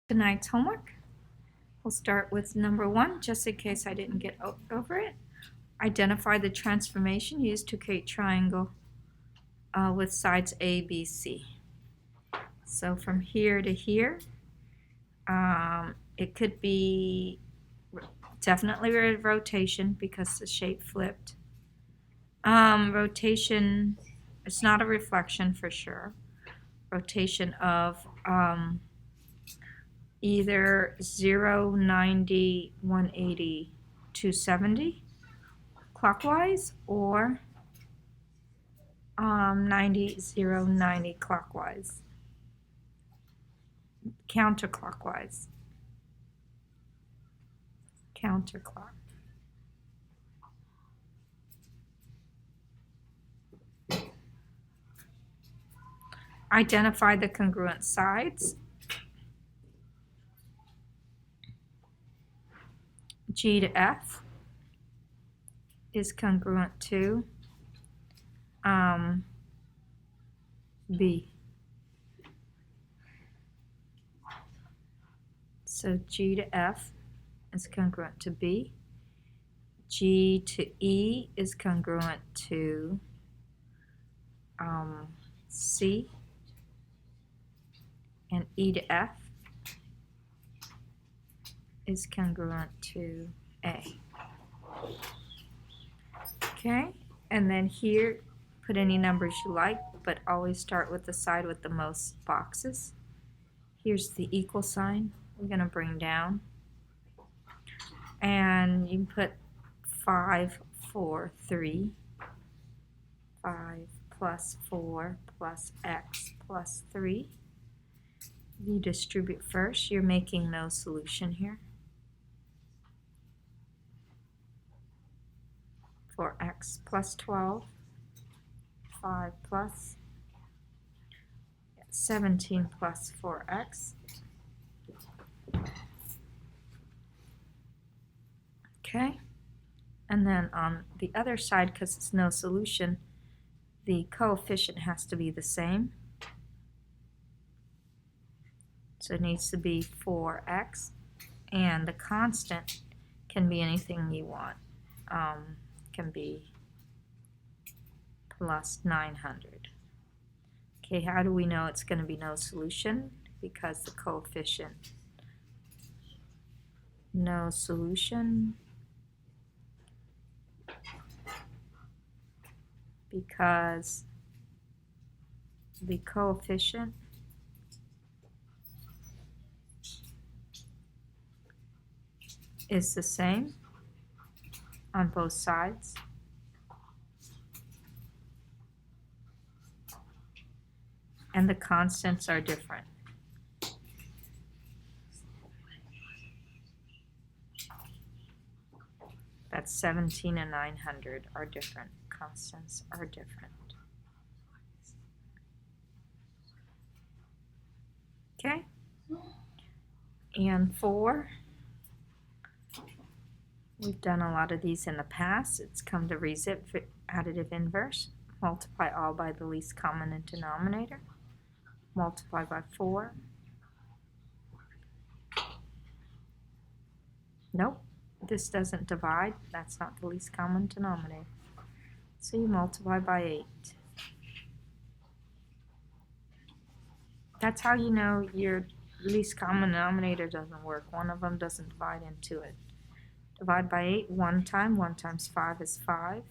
Tonight's homework. We'll start with number 1, just in case I didn't get over it. Identify the transformation used to create triangle with sides A, B, C. So from here to here, it could be definitely rotation because the shape flipped. Rotation, it's not a reflection for sure. Rotation of either 0, 90, 180, 270 clockwise, or 90, 0, 90 clockwise, counterclockwise, counterclock. Identify the congruent sides. G to F is congruent to B. So G to F is congruent to B. G to E is congruent to C. And E to F is congruent to A. Okay, and then here, put any numbers you like, but always start with the side with the most boxes. Here's the equal sign we're going to bring down. And you can put 5, 4, 3. 5 plus 4 plus x plus 3. You distribute first. You're making no solution here. For x plus 12, 5 plus 17 plus 4x. Okay, and then on the other side, because it's no solution, the coefficient has to be the same. So it needs to be 4x, and the constant can be anything you want. Can be plus 900. Okay, how do we know it's going to be no solution? Because the coefficient, no solution, because the coefficient is the same on both sides. And the constants are different. That's 17 and 900 are different. Constants are different. Okay? And 4. We've done a lot of these in the past. It's come to additive inverse. Multiply all by the least common denominator. Multiply by 4. Nope, this doesn't divide. That's not the least common denominator. So you multiply by 8. That's how you know your least common denominator doesn't work. One of them doesn't divide into it. Divide by 8 one time. 1 times 5 is 5.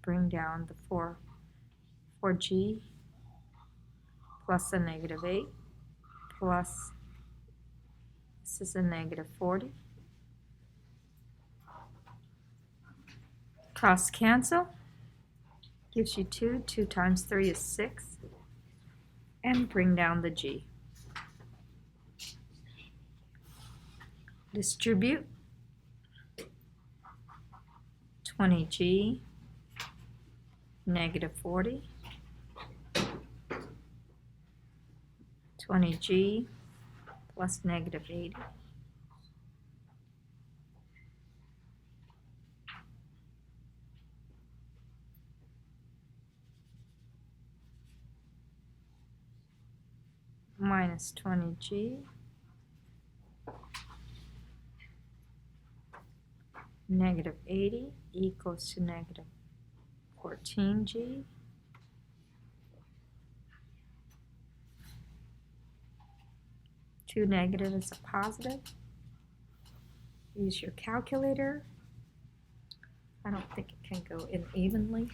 Bring down the 4g plus a negative 8 plus, this is a negative 40. Cross cancel. Gives you 2. 2 times 3 is 6. And bring down the g. Distribute. 20g, negative 40, 20g plus negative 80. Minus 20g negative 80 equals to negative 14g. Two negative is a positive. Use your calculator. I don't think it can go in evenly.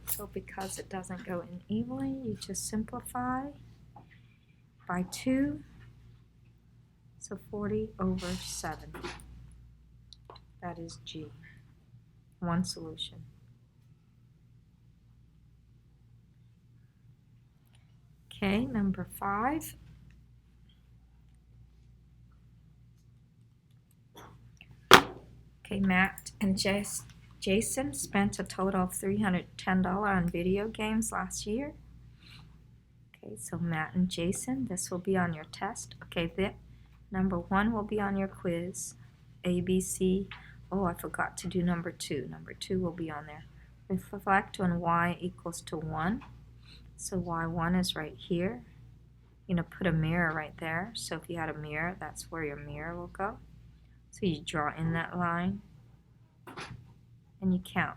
So because it doesn't go in evenly, you just simplify by 2. So 40 over 7. That is G. One solution. Okay, number 5. Okay, Matt and Jason spent a total of $310 on video games last year. Okay, so Matt and Jason, this will be on your test. Okay, number 1 will be on your quiz. A, B, C. Oh, I forgot to do number 2. Number 2 will be on there. Reflect when y equals to 1. So y1 is right here. You're going to put a mirror right there. So if you had a mirror, that's where your mirror will go. So you draw in that line and you count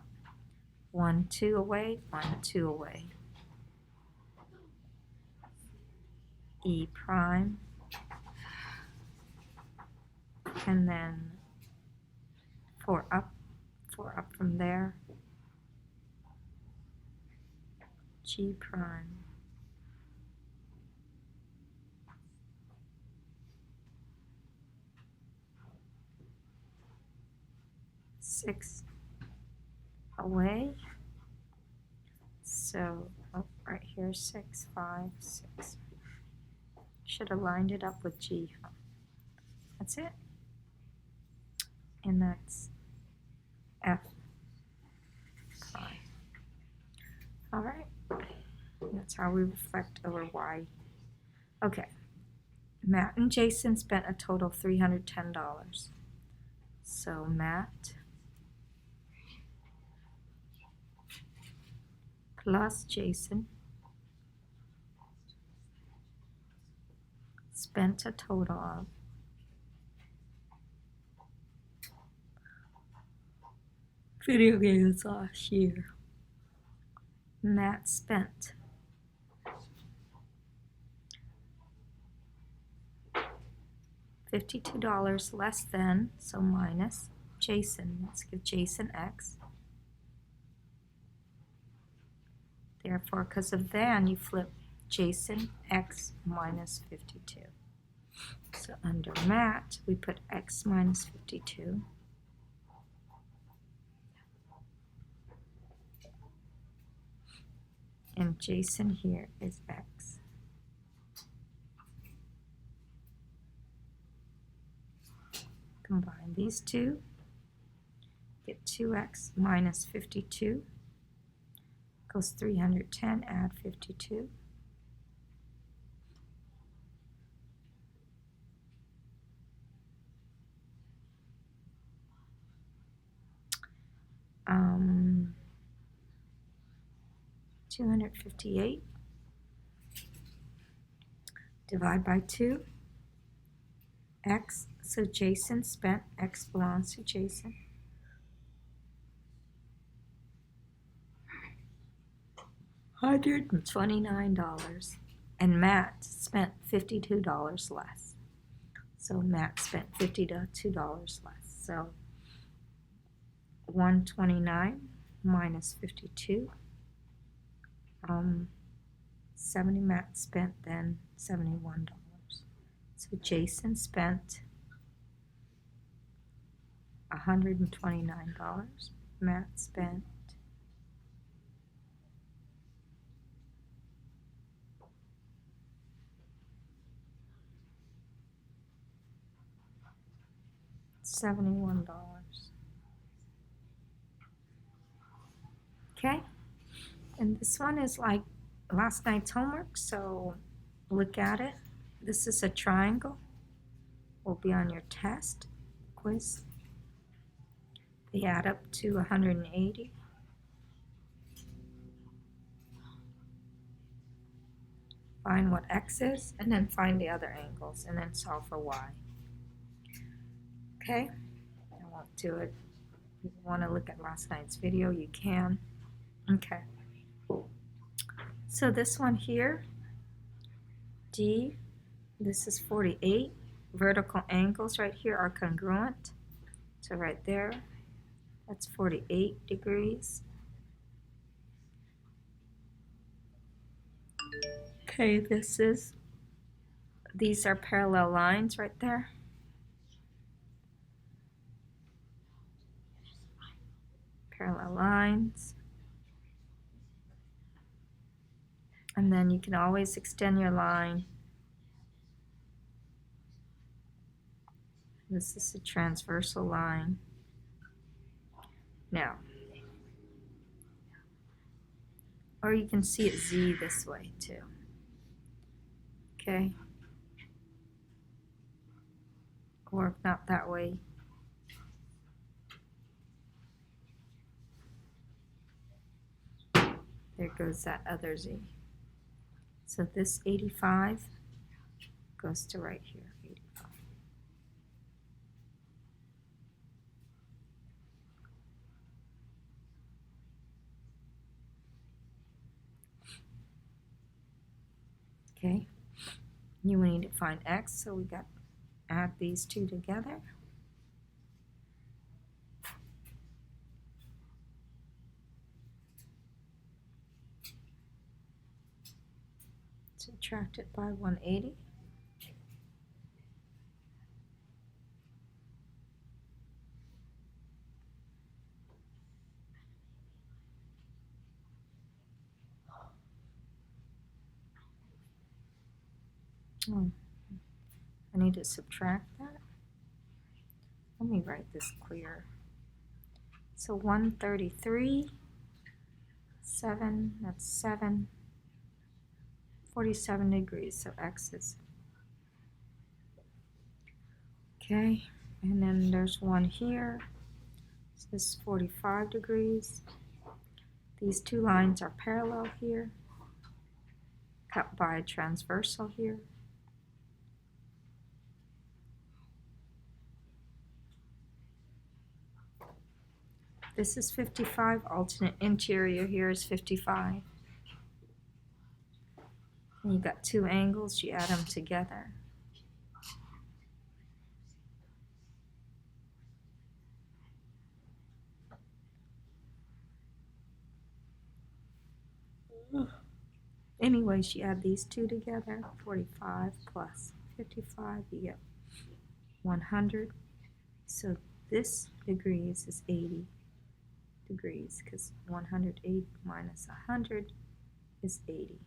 1, 2 away, 1, 2 away. E prime, and then 4 up from there, G prime. Six away, so right here 6, 5, 6. Should have lined it up with G. That's it, and that's F prime. All right, that's how we reflect over Y. Okay, Matt and Jason spent a total of $310. So Matt plus Jason spent a total of video games last year. Matt spent $52 less than, so minus Jason. Let's give Jason X. Therefore, because of then, you flip Jason X minus 52. So under Matt, we put X minus 52. And Jason here is X. Combine these two, get 2x minus 52, goes 310, add 52. Um, 258, divide by 2, X, so Jason spent, X belongs to Jason. $129, and Matt spent $52 less. So Matt spent $52 less. So 129 minus 52. 70 Matt spent then $71. So Jason spent $129. Matt spent $71. Okay, and this one is like last night's homework, so look at it. This is a triangle. Will be on your test quiz. They add up to 180. Find what X is, and then find the other angles, and then solve for Y. Okay, I won't do it. If you want to look at last night's video, you can. Okay. So this one here, D, this is 48. Vertical angles right here are congruent. So right there, that's 48 degrees. Okay, these are parallel lines right there. Parallel lines. And then you can always extend your line. This is a transversal line. Now, or you can see it Z this way too. Okay? Or if not that way, there goes that other Z. So this 85 goes to right here, 85. Okay, you need to find X, so we got add these two together. Subtract it by 180. Oh, I need to subtract that. Let me write this clear. So 133, 7, that's 7, 47 degrees, so X is. Okay, and then there's one here. So this is 45 degrees. These two lines are parallel here, cut by a transversal here. This is 55, alternate interior here is 55. And you got two angles, you add them together. Anyways, you add these two together, 45 plus 55, you get 100. So this degrees is 80 degrees, because 108 minus 100 is 80.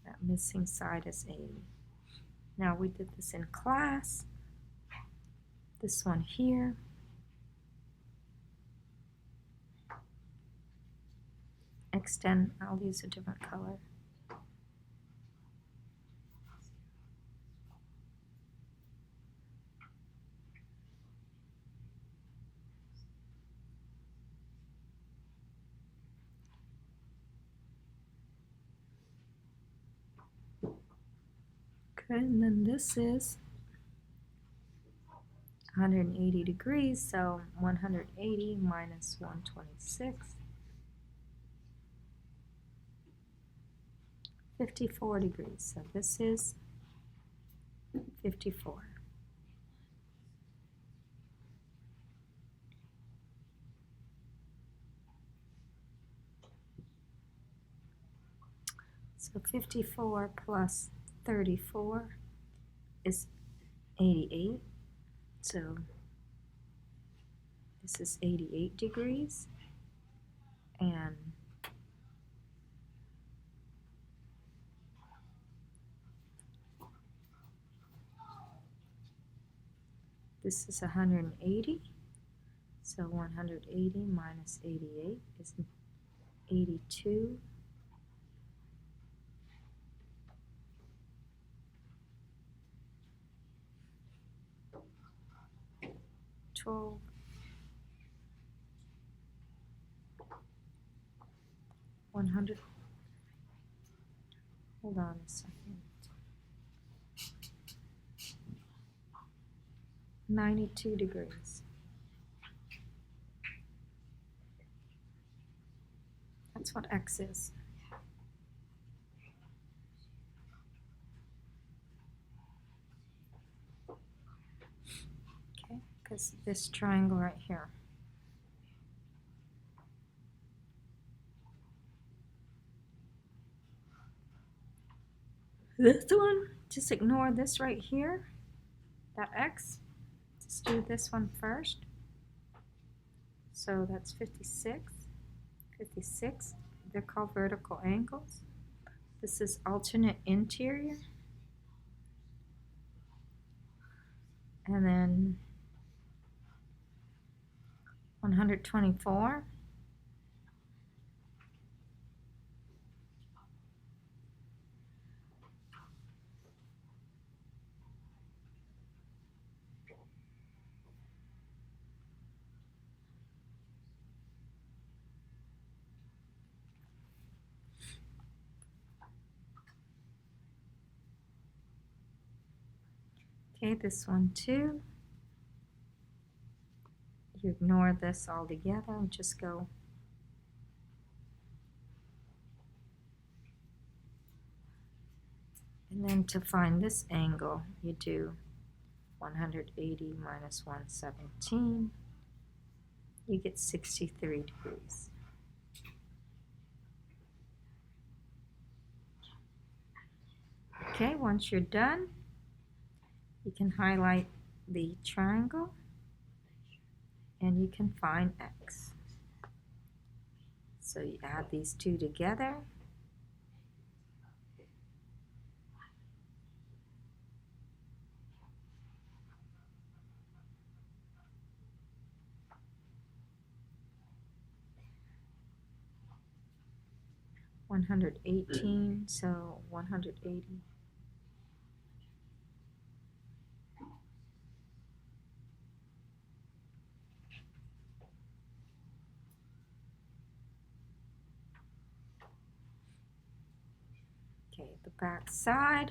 That missing side is 80. Now we did this in class. This one here. Extend, I'll use a different color. Okay, and then this is 180 degrees, so 180 minus 126. 54 degrees, so this is 54. So 54 plus 34 is 88. So this is 88 degrees, and this is 180. So 180 minus 88 is 82. 12. $100. Hold on a second. 92 degrees. That's what X is. Okay, because this triangle right here. This one, just ignore this right here, that X. Just do this one first. So that's 56. 56, they're called vertical angles. This is alternate interior. And then 124. Okay, this one too. You ignore this altogether and just go. And then to find this angle, you do 180 minus 117. You get 63 degrees. Okay, once you're done, you can highlight the triangle and you can find X. So you add these two together. $118, so 180. Okay, the back side.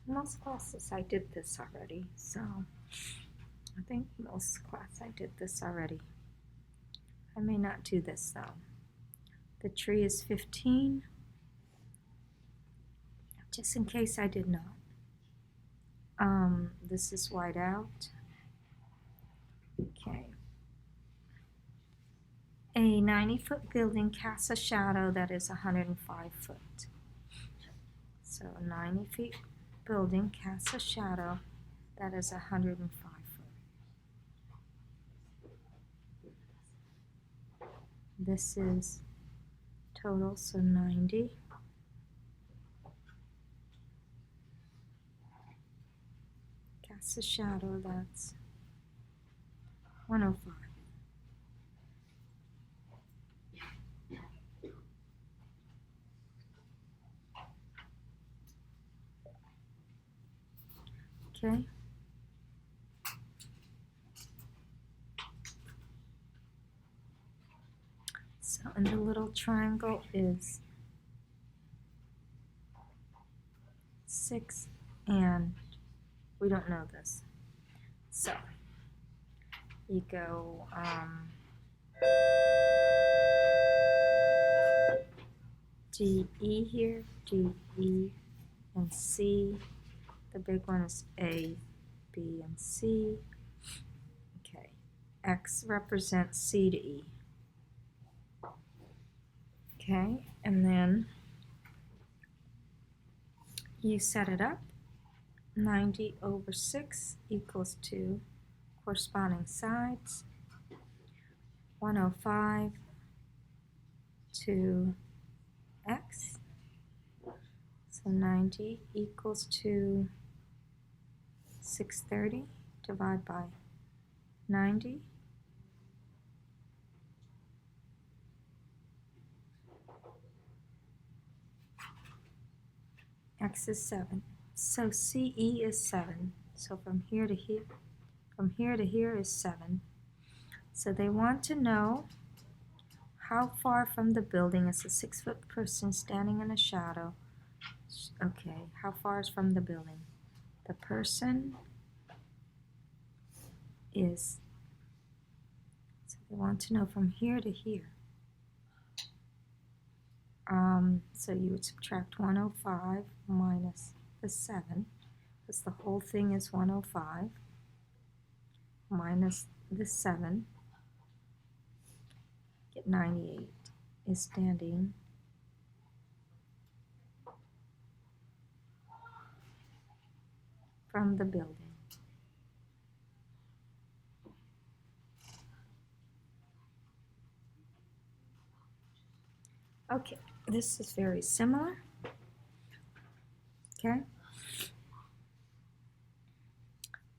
Most classes I did this already, so I think most class I did this already. I may not do this though. The tree is 15, just in case I did not. This is white out. Okay. A 90-foot building casts a shadow that is 105 foot. So a 90 feet building casts a shadow that is 105 foot. This is total, so 90. Casts a shadow that's 105. Okay. So, and the little triangle is 6, and we don't know this. So, you go D, E here, D, E, and C. The big one is A, B, and C. Okay, X represents C to E. Okay, and then you set it up. 90 over 6 equals to corresponding sides. 105 to X. So 90 equals to 630. Divide by 90. X is 7. So CE is 7. So from here to here is 7. So they want to know how far from the building is a 6-foot person standing in a shadow. Okay, how far is from the building? The person is, so they want to know from here to here. So you would subtract 105 minus the 7, because the whole thing is 105, minus the 7, get 98, is standing from the building. Okay, this is very similar. Okay.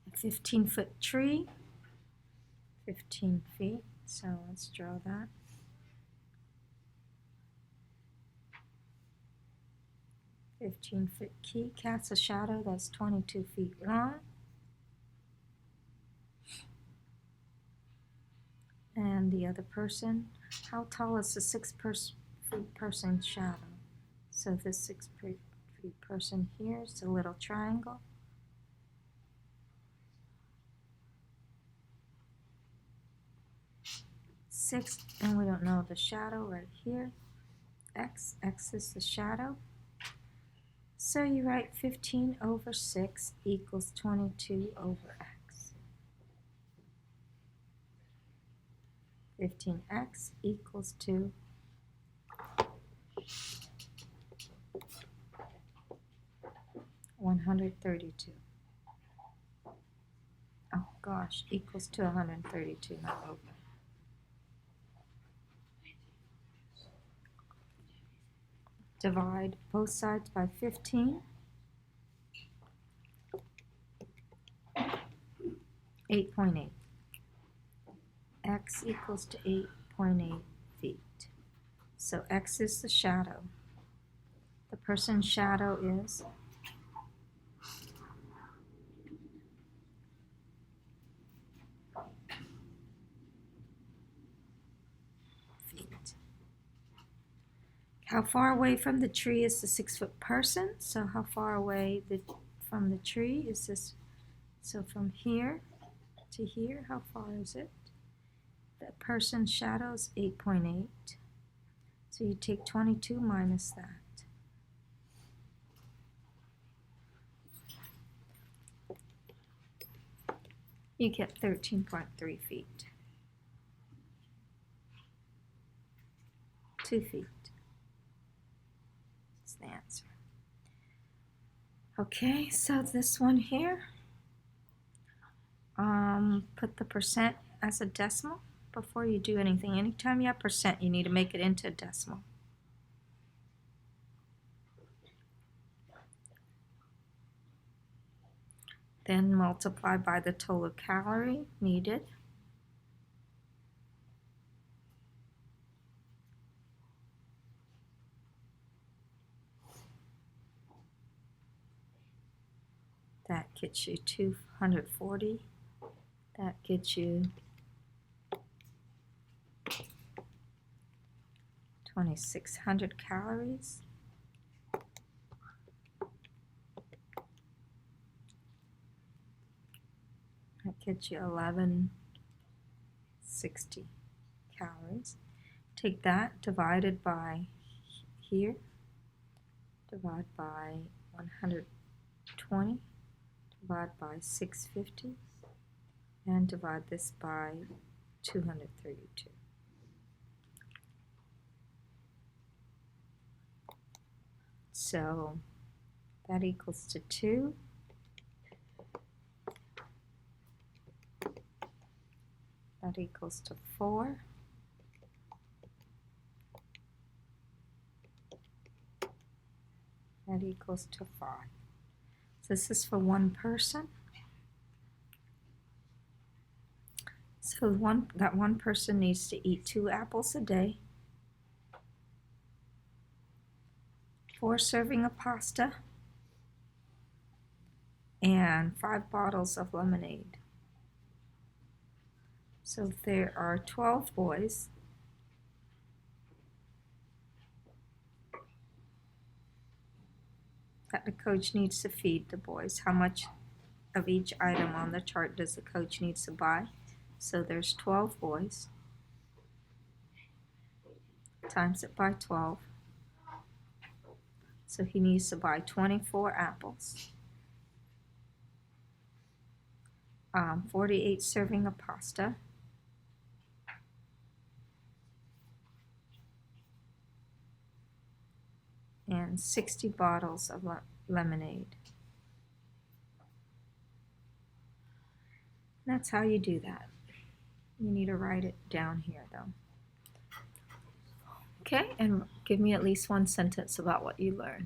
A 15-foot tree, 15 feet, so let's draw that. A 15-foot key casts a shadow that's 22 feet long. And the other person, how tall is the 6-foot person's shadow? So this 6-foot person here is a little triangle. Six, and we don't know the shadow right here. X is the shadow. So you write 15 over 6 equals 22 over x. 15x equals to 132. Oh gosh, equals to 132, not over. Divide both sides by 15. 8.8. X equals to 8.8 feet. So x is the shadow. The person's shadow is feet. How far away from the tree is the 6-foot person? So how far away from the tree is this? So from here to here, how far is it? The person's shadow is 8.8. So you take 22 minus that. You get 13.3 feet. 2 feet. That's the answer. Okay, so this one here, put the percent as a decimal before you do anything. Anytime you have percent, you need to make it into a decimal. Then multiply by the total calorie needed. That gets you 240. That gets you 2,600 calories. That gets you 1160 calories. Take that divided by here, divide by 120, divide by 650, and divide this by 232. So that equals to 2. That equals to 4. That equals to 5. So this is for one person. So that one person needs to eat 2 apples a day, 4 serving of pasta, and 5 bottles of lemonade. So there are 12 boys. That the coach needs to feed the boys. How much of each item on the chart does the coach need to buy? So there's 12 boys. Times it by 12. So he needs to buy 24 apples, 48 serving of pasta, and 60 bottles of lemonade. That's how you do that. You need to write it down here though. Okay, and give me at least one sentence about what you learned.